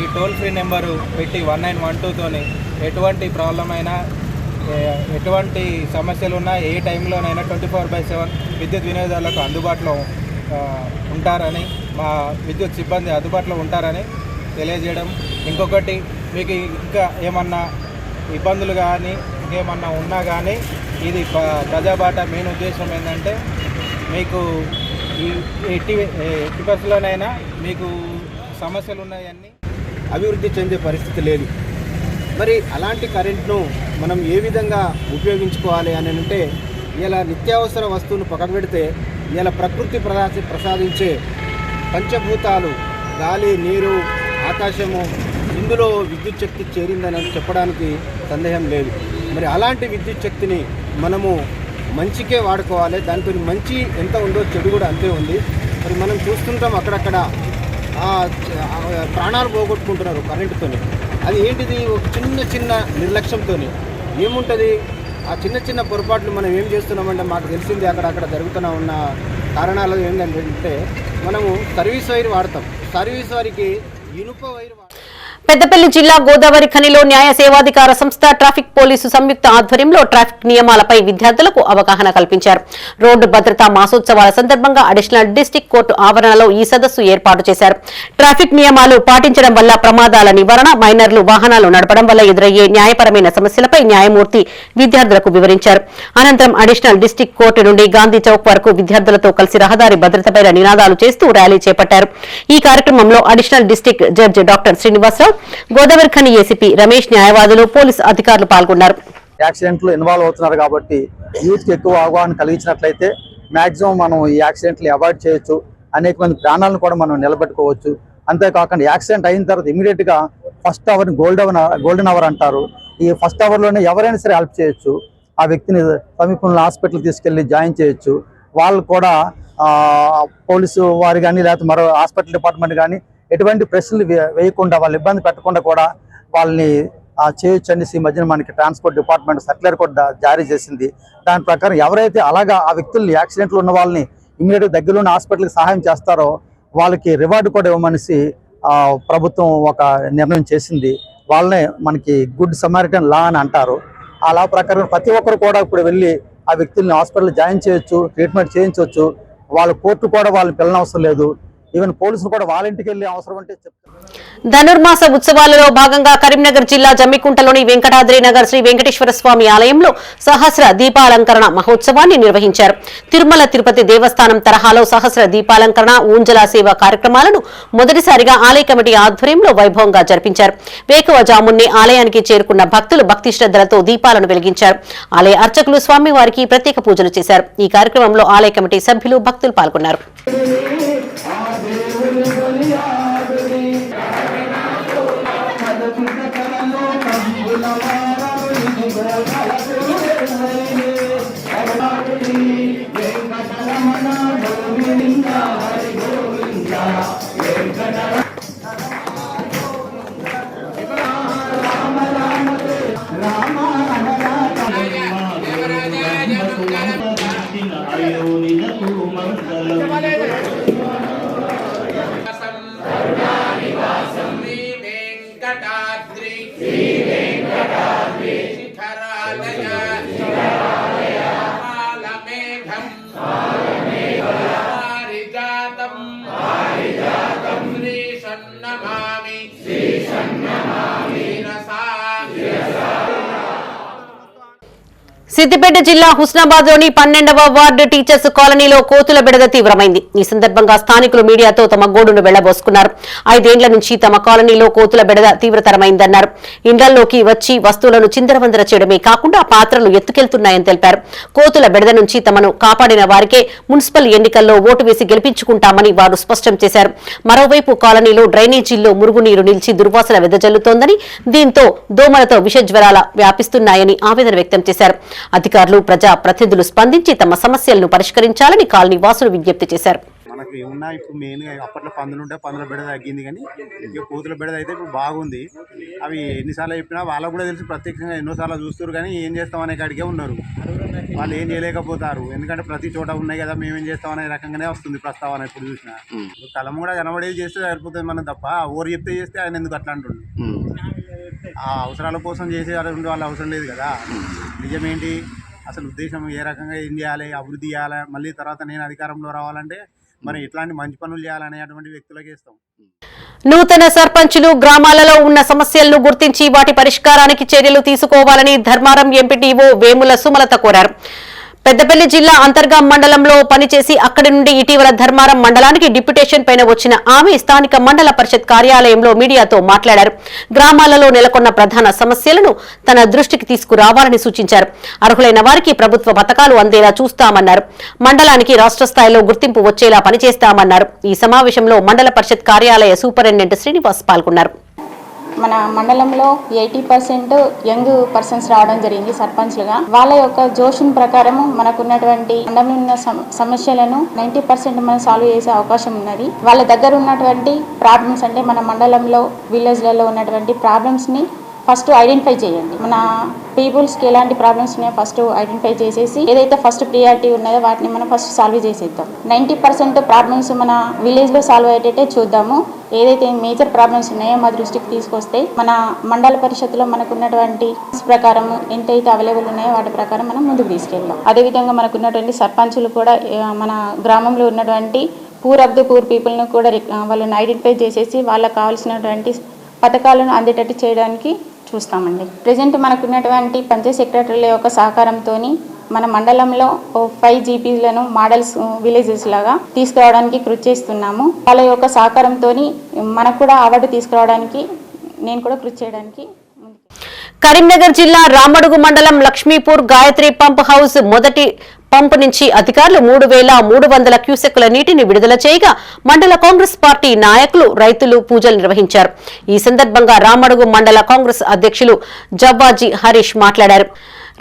ఈ టోల్ ఫ్రీ నెంబరు పెట్టి 1912తోని ఎటువంటి ప్రాబ్లం అయినా ఎటువంటి సమస్యలు ఉన్నా ఏ టైంలోనైనా 24/7 విద్యుత్ వినియోగదారులకు అందుబాటులో ఉంటారని, మా విద్యుత్ సిబ్బంది అందుబాటులో ఉంటారని తెలియజేయడం. ఇంకొకటి, మీకు ఇంకా ఏమన్నా ఇబ్బందులు కానీ ఇంకేమన్నా ఉన్నా కానీ ఇది ప్రజాబాట మెయిన్ ఉద్దేశం ఏంటంటే మీకు ఎట్టి పరిస్థితుల్లోనైనా మీకు సమస్యలు ఉన్నాయన్నీ అభివృద్ధి చెందే పరిస్థితి లేదు. మరి అలాంటి కరెంట్ను మనం ఏ విధంగా ఉపయోగించుకోవాలి అని అంటే, ఇలా నిత్యావసర వస్తువును పక్కన పెడితే ఇలా ప్రకృతి ప్రసాదించే పంచభూతాలు గాలి, నీరు, ఆకాశము, ఇందులో విద్యుత్ శక్తి చేరిందని చెప్పడానికి సందేహం లేదు. మరి అలాంటి విద్యుత్ శక్తిని మనము మంచికే వాడుకోవాలి. దాంతో మంచి ఎంత ఉందో చెడు కూడా అంతే ఉంది. మరి మనం చూస్తుంటాం అక్కడక్కడ ప్రాణాలు పోగొట్టుకుంటున్నారు కరెంటుతో. అది ఏంటిది? ఒక చిన్న నిర్లక్ష్యంతో ఏముంటుంది? ఆ చిన్న పొరపాట్లు మనం ఏం చేస్తున్నామంటే మాకు తెలిసింది అక్కడ జరుగుతున్న ఉన్న కారణాలు ఏంటంటే మనము సర్వీస్ వైర్ వాడతాం. సర్వీస్ వారికి ఇనుప వైర్ పెద్దపల్లి జిల్లా గోదావరి ఖనిలో న్యాయ సేవాధికార సంస్థ ట్రాఫిక్ పోలీసు సంయుక్త ఆధ్వర్యంలో ట్రాఫిక్ నియమాలపై విద్యార్థులకు అవగాహన కల్పించారు. రోడ్డు భద్రతా మాసోత్సవాల సందర్భంగా అడిషనల్ డిస్టిక్ కోర్టు ఆవరణలో ఈ సదస్సు ఏర్పాటు చేశారు. ట్రాఫిక్ నియమాలు పాటించడం వల్ల ప్రమాదాల నివారణ, మైనర్లు వాహనాలు నడపడం వల్ల ఎదురయ్యే న్యాయపరమైన సమస్యలపై న్యాయమూర్తి విద్యార్థులకు వివరించారు. అనంతరం అడిషనల్ డిస్టిక్ కోర్టు నుండి గాంధీ చౌక్ వరకు విద్యార్థులతో కలిసి రహదారి భద్రతపై నినాదాలు చేస్తూ ర్యాలీ చేపట్టారు. ఈ కార్యక్రమంలో additional district judge doctor Srinivasarao, Godavarikhani ACP Ramesh, న్యాయవాదులు, పోలీసు అధికారులు పాల్గొన్నారు. యాక్సిడెంట్లు ఇన్వాల్వ్ అవుతున్నారు కాబట్టి యూత్కి ఎక్కువ అవగాహన కలిగించినట్లయితే మాక్సిమం మనం ఈ యాక్సిడెంట్లు అవాయిడ్ చేయొచ్చు. అనేక మంది ప్రాణాలను కూడా మనం నిలబెట్టుకోవచ్చు. అంతేకాకుండా యాక్సిడెంట్ అయిన తర్వాత ఇమీడియట్ గా ఫస్ట్ అవర్ గోల్డెన్ అవర్ అంటారు. ఈ ఫస్ట్ అవర్ లోనే ఎవరైనా సరే హెల్ప్ చేయొచ్చు. ఆ వ్యక్తిని సమీపంలో హాస్పిటల్ తీసుకెళ్లి జాయిన్ చేయొచ్చు. వాళ్ళు కూడా పోలీసు వారు కానీ లేకపోతే మరో హాస్పిటల్ డిపార్ట్మెంట్ కానీ ఎటువంటి ప్రశ్నలు వేయకుండా, వాళ్ళు ఇబ్బంది పెట్టకుండా కూడా వాళ్ళని చేయొచ్చు అనేసి ఈ మధ్యన మనకి ట్రాన్స్పోర్ట్ డిపార్ట్మెంట్ సర్క్యులర్ కూడా జారీ చేసింది. దాని ప్రకారం ఎవరైతే అలాగా ఆ వ్యక్తుల్ని యాక్సిడెంట్లు ఉన్న వాళ్ళని ఇమీడియట్గా దగ్గరలోని హాస్పిటల్కి సహాయం చేస్తారో వాళ్ళకి రివార్డు కూడా ఇవ్వమనేసి ప్రభుత్వం ఒక నిర్ణయం చేసింది. వాళ్ళనే మనకి గుడ్ సమారిటన్ లా అని అంటారు. ఆ లా ప్రకారం ప్రతి ఒక్కరు కూడా ఇప్పుడు వెళ్ళి ఆ వ్యక్తుల్ని హాస్పిటల్ జాయిన్ చేయొచ్చు, ట్రీట్మెంట్ చేయించవచ్చు. వాళ్ళ కోర్టు కూడా వాళ్ళని పిల్లనవసరం లేదు. ఈవెన్ పోలీసులు కూడా వాళ్ళ ఇంటికి వెళ్ళి అవసరం అంటే చెప్తారు. ధనుర్మాస ఉత్సవాలలో భాగంగా కరీంనగర్ జిల్లా జమ్మికుంటలోని వెంకటాద్రి నగర్ శ్రీ వెంకటేశ్వర స్వామి ఆలయంలో సహస్ర దీపాలంకరణ మహోత్సవాన్ని నిర్వహించారు. తిరుమల తిరుపతి దేవస్థానం తరహాలో సహస్ర దీపాలంకరణ, ఊంజల సేవ కార్యక్రమాలను మొదటిసారిగా ఆలయ కమిటీ ఆధ్వర్యంలో వైభవంగా జరిపించారు. వేకువజామున్నే ఆలయానికి చేరుకున్న భక్తులు భక్తి శ్రద్ధలతో దీపాలను వెలిగించారు. ఆలయ అర్చకులు స్వామివారికి ప్రత్యేక పూజలు చేశారు. ఈ కార్యక్రమంలో ఆలయ కమిటీ సభ్యులు, భక్తులు పాల్గొన్నారు. సిద్దిపేట జిల్లా హుస్నాబాద్ లోని 12వ వార్డు టీచర్స్ కాలనీలో కోతుల బెడద తీవ్రమైంది. ఈ సందర్భంగా స్థానికులు మీడియాతో తమ గోడును వెళ్లబోసుకున్నారు. 5 ఏళ్ల నుంచి తమ కాలనీలో కోతుల బెడద తీవ్రతరమైందన్నారు. ఇండ్లలోకి వచ్చి వస్తువులను చిందరవందర చేయడమే కాకుండా పాత్రలు ఎత్తుకెళ్తున్నాయని తెలిపారు. కోతుల బెడద నుంచి తమను కాపాడిన వారికే మున్సిపల్ ఎన్నికల్లో ఓటు వేసి గెలిపించుకుంటామని వారు స్పష్టం చేశారు. మరోవైపు కాలనీలో డ్రైనేజీల్లో మురుగునీరు నిలిచి దుర్వాసన వెదజల్లుతోందని, దీంతో దోమలతో విషజ్వరాల వ్యాపిస్తున్నాయని ఆవేదన వ్యక్తం చేశారు. అధికారులు, ప్రజా ప్రతినిధులు స్పందించి తమ సమస్యలను పరిష్కరించాలని కాలనీ వాసులు విజ్ఞప్తి చేశారు. మనకి ఏమున్నా ఇప్పుడు మెయిన్గా అప్పట్లో పందులు ఉంటే పందుల బెడ తగ్గింది, కానీ ఇక కోతుల బెడ అయితే ఇప్పుడు బాగుంది. అవి ఎన్నిసార్లు చెప్పినా వాళ్ళకు కూడా తెలిసి ప్రత్యక్షంగా ఎన్నోసార్లు చూస్తారు, కానీ ఏం చేస్తామనే కాడికే ఉన్నారు. వాళ్ళు ఏం చేయలేకపోతారు, ఎందుకంటే ప్రతి చోట ఉన్నాయి కదా, మేమేం చేస్తామనే రకంగానే వస్తుంది ప్రస్తావన. ఇప్పుడు చూసినా కలం కూడా కనబడేది చేస్తే సరిపోతుంది మనం తప్ప, ఓరు చెప్తే చేస్తే ఆయన ఎందుకు అట్లా అంటుండు. ఆ అవసరాల కోసం చేసే వాళ్ళ అవసరం లేదు కదా. నిజమేంటి అసలు ఉద్దేశం, ఏ రకంగా ఏం చేయాలి, అభివృద్ధి చేయాలి, మళ్ళీ తర్వాత నేను అధికారంలో రావాలంటే మరి ఇట్లాంటి మంచి పనులు చేయాలనేటువంటి వ్యక్తులకే ఇస్తాం. నూతన సర్పంచులు గ్రామాలలో ఉన్న సమస్యలను గుర్తించి వాటి పరిష్కారానికి చర్యలు తీసుకోవాలని ధర్మారం ఎంపీటీఓ వేముల సుమలత కోరారు. పెద్దపల్లి జిల్లా అంతర్గాం మండలంలో పనిచేసి అక్కడి నుండి ఇటీవల ధర్మారం మండలానికి డిప్యుటేషన్ పైన వచ్చిన ఆమె స్థానిక మండల పరిషత్ కార్యాలయంలో మీడియాతో మాట్లాడారు. గ్రామాలలో నెలకొన్న ప్రధాన సమస్యలను తన దృష్టికి తీసుకురావాలని సూచించారు. అర్హులైన వారికి ప్రభుత్వ పథకాలు అందేలా చూస్తామన్నారు. మండలానికి రాష్ట్ర స్థాయిలో గుర్తింపు వచ్చేలా పనిచేస్తామన్నారు. ఈ సమావేశంలో మండల పరిషత్ కార్యాలయ సూపరింటెండెంట్ శ్రీనివాస్ పాల్గొన్నారు. మన మండలంలో 80% యంగ్ పర్సన్స్ రావడం జరిగింది సర్పంచ్లుగా. వాళ్ళ యొక్క జోషున్ ప్రకారం మనకున్నటువంటి మండలంలో ఉన్న సమస్యలను 90% మనం సాల్వ్ చేసే అవకాశం ఉన్నది. వాళ్ళ దగ్గర ఉన్నటువంటి ప్రాబ్లమ్స్, అంటే మన మండలంలో విలేజ్లలో ఉన్నటువంటి ప్రాబ్లమ్స్ని ఫస్ట్ ఐడెంటిఫై చేయండి. మన పీపుల్స్కి ఎలాంటి ప్రాబ్లమ్స్ ఉన్నాయో ఫస్ట్ ఐడెంటిఫై చేసేసి ఏదైతే ఫస్ట్ ప్రియారిటీ ఉన్నాయో వాటిని మనం ఫస్ట్ సాల్వ్ చేసేద్దాం. 90% ప్రాబ్లమ్స్ మన విలేజ్లో సాల్వ్ అయ్యేటట్టే చూద్దాము. ఏదైతే మేజర్ ప్రాబ్లమ్స్ ఉన్నాయో మా దృష్టికి తీసుకొస్తే మన మండల పరిషత్తులో మనకు ఉన్నటువంటి ప్రకారం ఎంతైతే అవైలబుల్ ఉన్నాయో వాటి ప్రకారం మనం ముందుకు తీసుకెళ్దాం. అదేవిధంగా మనకు ఉన్నటువంటి సర్పంచులు కూడా మన గ్రామంలో ఉన్నటువంటి పూర్ ఆఫ్ ది పూర్ పీపుల్ని కూడా వాళ్ళని ఐడెంటిఫై చేసేసి వాళ్ళకి కావాల్సినటువంటి పథకాలను అందేటట్టు చేయడానికి చూస్తామండి. ప్రజెంట్ మనకున్నటువంటి పంచాయత్ సెక్రటరీల యొక్క సహకారంతో మన మండలంలో 5 GPలను మోడల్స్ విలేజెస్ లాగా తీసుకురావడానికి కృషి చేస్తున్నాము. వాళ్ళ యొక్క సహకారంతో మనకు కూడా అవార్డు తీసుకురావడానికి నేను కూడా కృషి చేయడానికి. కరీంనగర్ జిల్లా రామడుగు మండలం లక్ష్మీపూర్ గాయత్రి పంప్ హౌస్ మొదటి పంప్ నుంచి అధికారులు 3,300 క్యూసెక్కుల నీటిని విడుదల చేయగా మండల కాంగ్రెస్ పార్టీ నాయకులు, రైతులు పూజలు నిర్వహించారు. ఈ సందర్భంగా రామడుగు మండల కాంగ్రెస్ అధ్యక్షులు జవ్వాజీ హరీష్ మాట్లాడారు.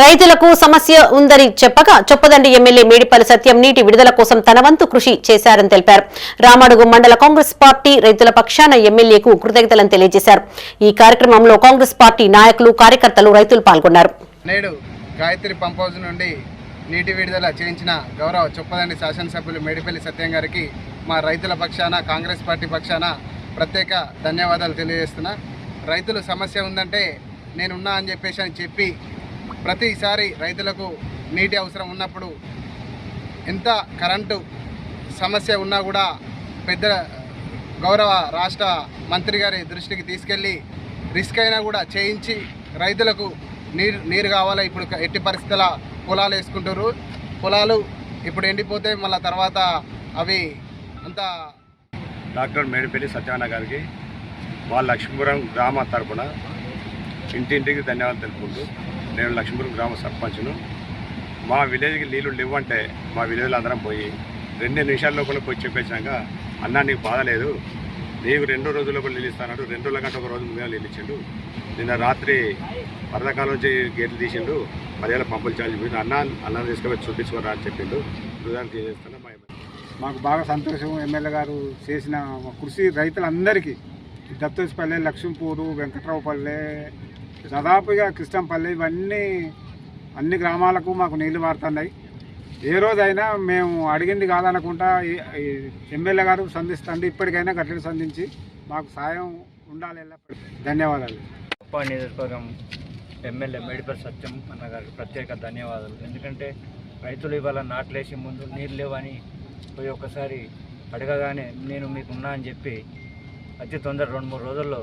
రైతులకు సమస్య ఉందని చెప్పగా చొప్పదండి ఎమ్మెల్యే మేడిపల్లి సత్యం నీటి విడుదల కోసం తన వంతు కృషి చేశారని తెలిపారు. రామడుగు మండల కాంగ్రెస్ పార్టీ రైతుల పక్షాన ఎమ్మెల్యేకు కృతజ్ఞతలను తెలియజేశారు. ఈ కార్యక్రమంలో కాంగ్రెస్ పార్టీ నాయకులు, కార్యకర్తలు, రైతులు పాల్గొన్నారు. నేడు గాయత్రి పంప్ హౌస్ నుండి నీటి విడుదల చేయించిన గౌరవ చొప్పదండి శాసనసభ్యులు మేడిపల్లి సత్యం గారికి మా రైతుల పక్షాన, కాంగ్రెస్ పార్టీ పక్షాన ప్రత్యేక ధన్యవాదాలు తెలియజేస్తున్నా. రైతుల సమస్య ఉందంటే నేనున్నా అని చెప్పి ప్రతిసారి రైతులకు నీటి అవసరం ఉన్నప్పుడు ఎంత కరెంటు సమస్య ఉన్నా కూడా పెద్ద గౌరవ రాష్ట్ర మంత్రి గారి దృష్టికి తీసుకెళ్ళి రిస్క్ అయినా కూడా చేయించి రైతులకు నీరు కావాలా. ఇప్పుడు ఎట్టి పరిస్థితుల పొలాలు వేసుకుంటారు, పొలాలు ఇప్పుడు ఎండిపోతే మళ్ళీ తర్వాత అవి అంతా. డాక్టర్ మేడిపల్లి సత్యనారాయణ గారికి వాళ్ళ లక్ష్మీపురం గ్రామ తరపున ఇంటింటికి ధన్యవాదాలు తెలుపుకుంటూ, నేను లక్ష్మీపురం గ్రామ సర్పంచ్ను. మా విలేజ్కి నీళ్ళు లేవంటే మా విలేజ్లో అందరం పోయి 2 నిమిషాల లోపల పోయి చెప్పేసినాక, అన్నా నీకు బాధ లేదు, నీకు 2 రోజుల లోపల నీళ్ళు ఇస్తానంటూ 2 రోజుల కంటే 1 రోజు ముందుగా నీళ్ళు ఇచ్చిండు. నిన్న రాత్రి వరదకాలం నుంచి గేట్లు తీసిండు, 10,000 పంపులు చార్జ్ పోయింది. అన్నం తీసుకొని చూపించుకోరా అని చెప్పిండు. హృదయానికి చేస్తున్నా. మాకు బాగా సంతోషం. ఎమ్మెల్యే గారు చేసిన కృషి రైతులందరికీ, దత్తోస్పల్లె, లక్ష్మీపూరు, వెంకట్రావుపల్లె, దాదాపుగా కృష్ణంపల్లి, ఇవన్నీ అన్ని గ్రామాలకు మాకు నీళ్లు వాడుతున్నాయి. ఏ రోజైనా మేము అడిగింది కాదనకుండా ఎమ్మెల్యే గారు సంధిస్తుంది. ఇప్పటికైనా గట్టిగా సంధించి మాకు సాయం ఉండాలి. ధన్యవాదాలు. నియోజకవర్గం ఎమ్మెల్యే మేడిపల్లి సత్యం అన్న గారికి ప్రత్యేక ధన్యవాదాలు. ఎందుకంటే రైతులు ఇవాళ నాట్లేసే ముందు నీళ్ళు లేవని పోయి ఒకసారి అడగగానే నేను మీకున్నా అని చెప్పి అతి తొందర 2-3 రోజుల్లో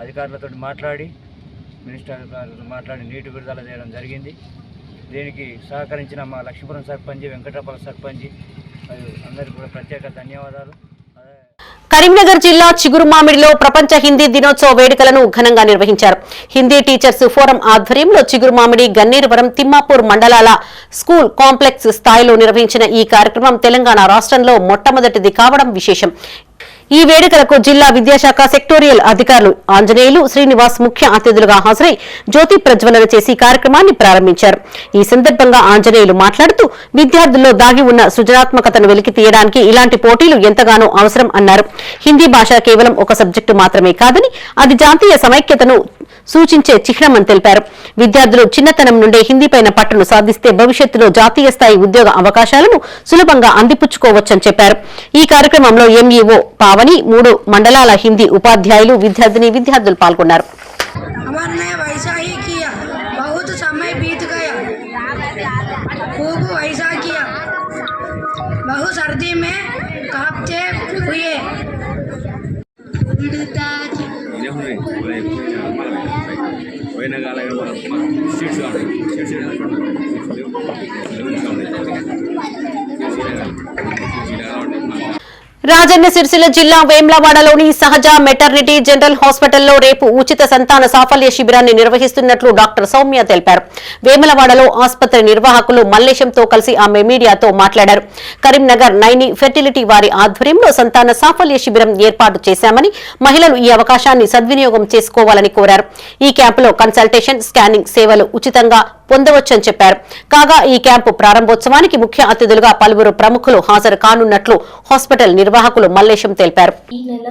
అధికారులతో మాట్లాడి, మినిస్టర్ గారితో మాట్లాడి నీటి విడుదల చేయడం జరిగింది. దీనికి సహకరించిన మా లక్ష్మీపురం సర్పంచ్, వెంకటపల్లి సర్పంచ్ అందరికీ కూడా ప్రత్యేక ధన్యవాదాలు. కరీంనగర్ జిల్లా చిగురుమామిడిలో ప్రపంచ హిందీ దినోత్సవ వేడుకలను ఘనంగా నిర్వహించారు. హిందీ టీచర్స్ ఫోరం ఆధ్వర్యంలో చిగురుమామిడి, గన్నేరువరం, తిమ్మాపూర్ మండలాల స్కూల్ కాంప్లెక్స్ స్థాయిలో నిర్వహించిన ఈ కార్యక్రమం తెలంగాణ రాష్ట్రంలో మొట్టమొదటిది కావడం విశేషం. ఈ వేడుకలకు జిల్లా విద్యాశాఖ సెక్టోరియల్ అధికారులు ఆంజనేయులు శ్రీనివాస్ ముఖ్య అతిథులుగా హాజరై జ్యోతి ప్రజ్వలన చేసి కార్యక్రమాన్ని ప్రారంభించారు. ఈ సందర్భంగా ఆంజనేయులు మాట్లాడుతూ విద్యార్థుల్లో దాగి ఉన్న సృజనాత్మకతను వెలికి తీయడానికి ఇలాంటి పోటీలు ఎంతగానో అవసరం అన్నారు. హిందీ భాష కేవలం ఒక సబ్జెక్టు మాత్రమే కాదని అది జాతీయ సమైక్యతను సూచించే చిహ్నమని తెలిపారు. విద్యార్థులు చిన్నతనం నుండే హిందీపైన పట్టును సాధిస్తే భవిష్యత్తులో జాతీయ స్థాయి ఉద్యోగ అవకాశాలను సులభంగా అందిపుచ్చుకోవచ్చని చెప్పారు. ఈ కార్యక్రమంలో ఎంఈఓ పావని, 3 మండలాల హిందీ ఉపాధ్యాయులు, విద్యార్థులు పాల్గొన్నారు. రాజన్న సిరిసిల్ల జిల్లా వేములవాడలోని సహజ మెటర్నిటీ జనరల్ హాస్పిటల్లో రేపు ఉచిత సంతాన సాఫల్య శిబిరాన్ని నిర్వహిస్తున్నట్లు డాక్టర్ సౌమ్య తెలిపారు. వేములవాడలో ఆసుపత్రి నిర్వాహకులు మల్లేశంతో కలిసి ఆమె మీడియాతో మాట్లాడారు. కరీంనగర్ నైని ఫెర్టిలిటీ వారి ఆధ్వర్యంలో సంతాన సాఫల్య శిబిరం ఏర్పాటు చేశామని, మహిళలు ఈ అవకాశాన్ని సద్వినియోగం చేసుకోవాలని కోరారు. ఈ క్యాంపులో కన్సల్టేషన్, స్కానింగ్ సేవలు ఉచితంగా పొందవచ్చని చెప్పారు. కాగా ఈ క్యాంపు ప్రారంభోత్సవానికి ముఖ్య అతిథులుగా పలువురు ప్రముఖులు హాజరు కానున్నట్లు హాస్పిటల్ నిర్వాహకులు మల్లేశం తెలిపారు. ఈ నెల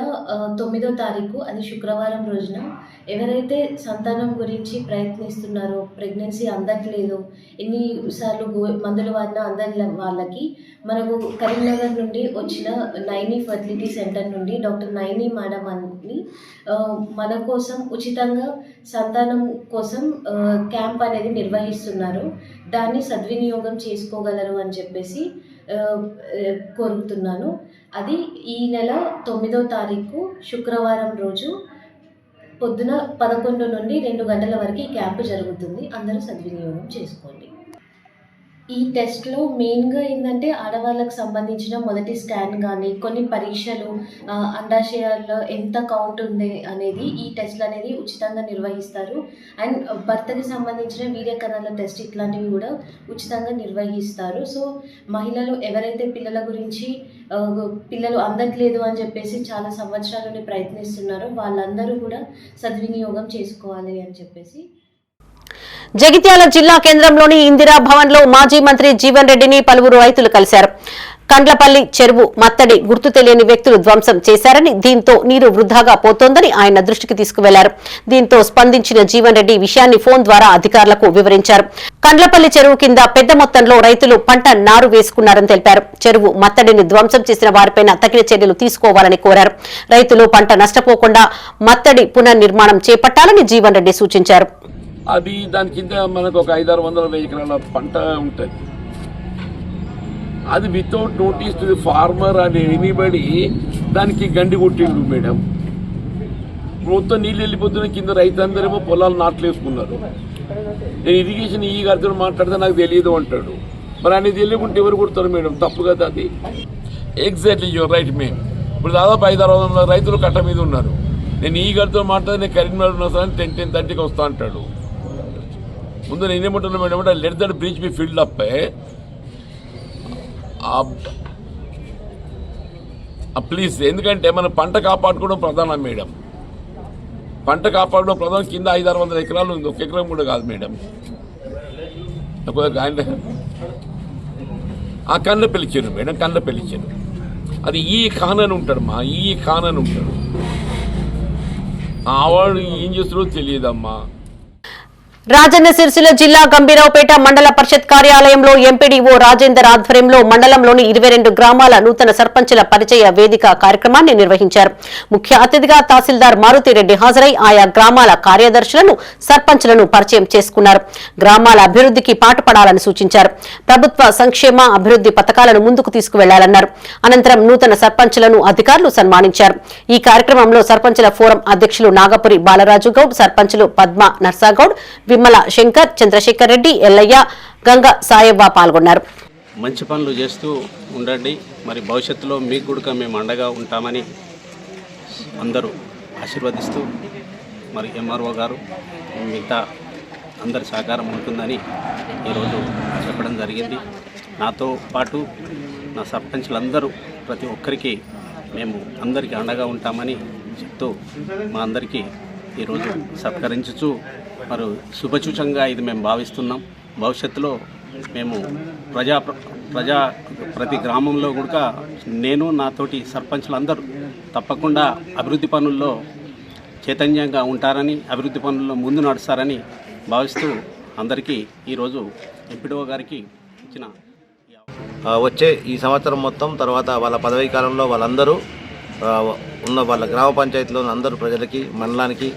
9వ తారీఖు అది శుక్రవారం రోజున ఎవరైతే సంతానం గురించి ప్రయత్నిస్తున్నారో, ప్రెగ్నెన్సీ అందట్లేదు, ఎన్నిసార్లు మందులు వాడినా అందని వాళ్ళకి మనకు కరీంనగర్ నుండి వచ్చిన నైని ఫర్టిలిటీ సెంటర్ నుండి డాక్టర్ నైని మేడం అని మన కోసం ఉచితంగా సంతానం కోసం క్యాంప్ అనేది నిర్వహిస్తున్నారు. దాన్ని సద్వినియోగం చేసుకోగలరు అని చెప్పేసి కోరుతున్నాను. అది ఈ నెల 9వ తారీఖు శుక్రవారం రోజు పొద్దున 11 నుండి 2 గంటల వరకు ఈ క్యాంపు జరుగుతుంది. అందరూ సద్వినియోగం చేసుకోండి. ఈ టెస్ట్లో మెయిన్గా ఏంటంటే ఆడవాళ్ళకు సంబంధించిన మొదటి స్కాన్ కానీ కొన్ని పరీక్షలు, అండాశయాల్లో ఎంత కౌంట్ ఉంది అనేది ఈ టెస్ట్లు అనేది ఉచితంగా నిర్వహిస్తారు. అండ్ భర్తకి సంబంధించిన వీర్యకణాల టెస్ట్ ఇట్లాంటివి కూడా ఉచితంగా నిర్వహిస్తారు. సో మహిళలు ఎవరైతే పిల్లల గురించి పిల్లలు అందట్లేదు అని చెప్పేసి చాలా సంవత్సరాల నుండి ప్రయత్నిస్తున్నారో వాళ్ళందరూ కూడా సద్వినియోగం చేసుకోవాలి అని చెప్పేసి. జగిత్యాల జిల్లా కేంద్రంలోని ఇందిరా భవన్ లో మాజీ మంత్రి జీవన్ రెడ్డిని పలువురు రైతులు కలిశారు. కండ్లపల్లి చెరువు మత్తడి గుర్తు తెలియని వ్యక్తులు ధ్వంసం చేశారని, దీంతో నీరు వృధాగా పోతోందని ఆయన దృష్టికి తీసుకువెళ్లారు. దీంతో స్పందించిన జీవన్ రెడ్డి విషయాన్ని ఫోన్ ద్వారా అధికారులకు వివరించారు. కండ్లపల్లి చెరువు కింద పెద్ద మొత్తంలో రైతులు పంట నారు వేసుకున్నారని తెలిపారు. చెరువు మత్తడిని ధ్వంసం చేసిన వారిపైన తగిన చర్యలు తీసుకోవాలని కోరారు. రైతులు పంట నష్టపోకుండా మత్తడి పునర్నిర్మాణం చేపట్టాలని జీవన్ రెడ్డి సూచించారు. అది దాని కింద మనకు ఒక 500-600 ఎకరాల పంట ఉంటుంది. అది without notice to the farmer అని ఎనీబడి దానికి గండి కొట్టిండు మేడం. మొత్తం నీళ్ళు వెళ్ళిపోతున్న కింద రైతులందరేమో పొలాలు నాట్లు వేసుకున్నారు. నేను ఇరిగేషన్ ఈ గారితో మాట్లాడితే నాకు తెలియదు అంటాడు. మరి అనేది తెలియకుంటే ఎవరు కొడతారు మేడం? తప్పు కదా అది. Exactly your right madam. ఇప్పుడు దాదాపు 500-600 రైతులు కట్ట మీద ఉన్నారు. నేను ఈ గారితో మాట్లాడితే నేను కరీంనగర్ ఉన్నా సార్ 10-10:30కి వస్తా అంటాడు. ముందు నేనేమంటున్నా మేడం అంటే let that bridge be filled up. Please, ఎందుకంటే మన పంట కాపాడుకోవడం ప్రధానం మేడం. పంట కాపాడడం ప్రధానం. కింద 500-600 ఎకరాలు ఉంది, 1 ఎకరం కూడా కాదు మేడం. ఆ కళ్ళ పిలిచాను మేడం, కళ్ళ పిలిచాను. అది ఈ ఖాన్ అని ఉంటాడు, మా ఈ ఖాన్ అని ఉంటాడు. ఆవాడు ఏం చేస్తారో తెలియదమ్మా. రాజన్న సిరిసిల్ల జిల్లా గంభీరావుపేట మండల పరిషత్ కార్యాలయంలో ఎంపీడీఓ రాజేందర్ ఆధ్వర్యంలో మండలంలోని 22 గ్రామాల నూతన సర్పంచుల పరిచయ వేదిక కార్యక్రమాన్ని నిర్వహించారు. ముఖ్య అతిథిగా తహసీల్దార్ మారుతిరెడ్డి హాజరై ఆయా గ్రామాల కార్యదర్శులను, సర్పంచులను పరిచయం చేసుకున్నారు. గ్రామాల అభివృద్ధికి పాటుపడాలని సూచించారు. ప్రభుత్వ సంక్షేమ అభివృద్ధి పథకాలను ముందుకు తీసుకువెళ్లాలన్నారు. అనంతరం నూతన సర్పంచులను అధికారులు సన్మానించారు. ఈ కార్యక్రమంలో సర్పంచుల ఫోరం అధ్యక్షులు నాగపురి బాలరాజు గౌడ్, సర్పంచులు పద్మ నర్సాగౌడ్, విమల శంకర్, చంద్రశేఖర్ రెడ్డి, ఎల్లయ్య, గంగ సాయవ్వ పాల్గొన్నారు. మంచి పనులు చేస్తూ ఉండండి. మరి భవిష్యత్తులో మీకు కూడా మేము అండగా ఉంటామని అందరూ ఆశీర్వదిస్తూ, మరి ఎంఆర్ఓ గారు మిగతా అందరి సహకారం ఉంటుందని ఈరోజు చెప్పడం జరిగింది. నాతో పాటు నా సర్పంచ్లందరూ ప్రతి ఒక్కరికి మేము అందరికీ అండగా ఉంటామని చెప్తూ మా అందరికీ ఈరోజు సత్కరించుచు మరి శుభసూచకంగా ఇది మేము భావిస్తున్నాం. భవిష్యత్తులో మేము ప్రతి గ్రామంలో కూడా నేను నాతోటి సర్పంచ్లందరూ తప్పకుండా అభివృద్ధి పనుల్లో చైతన్యంగా ఉంటారని, అభివృద్ధి పనుల్లో ముందు నడుస్తారని భావిస్తూ అందరికీ ఈరోజు ఎంపీడీఓ గారికి ఇచ్చిన వచ్చే ఈ సంవత్సరం మొత్తం తర్వాత వాళ్ళ పదవీ కాలంలో వాళ్ళందరూ ఉన్న వాళ్ళ గ్రామ పంచాయతీలోని అందరూ ప్రజలకి మండలానికి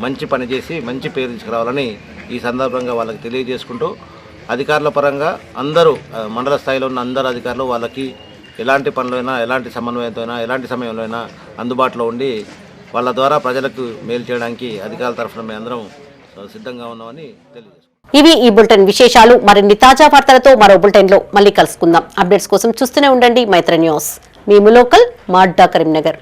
మంచి పని చేసి మంచి పేరు తీసుకురావాలని ఈ సందర్భంగా వాళ్ళకి తెలియజేసుకుంటూ అధికారుల పరంగా అందరూ మండల స్థాయిలో ఉన్న అందరు అధికారులు వాళ్ళకి ఎలాంటి పనులైనా ఎలాంటి సమన్వయంతో అయినా ఎలాంటి సమయంలో అయినా అందుబాటులో ఉండి వాళ్ళ ద్వారా ప్రజలకు మేలు చేయడానికి అధికారుల తరఫున మేము అందరం సిద్ధంగా ఉన్నామని తెలియజేస్తున్నాం. ఇవి ఈ బులెటిన్ విశేషాలు. మరిన్ని తాజా వార్తలతో మరో బులెటిన్ లో మళ్ళీ కలుసుకుందాం. అప్డేట్స్ కోసం చూస్తూనే ఉండండి మైత్రి న్యూస్. మేము లోకల్, మా అడ్డా కరీంనగర్.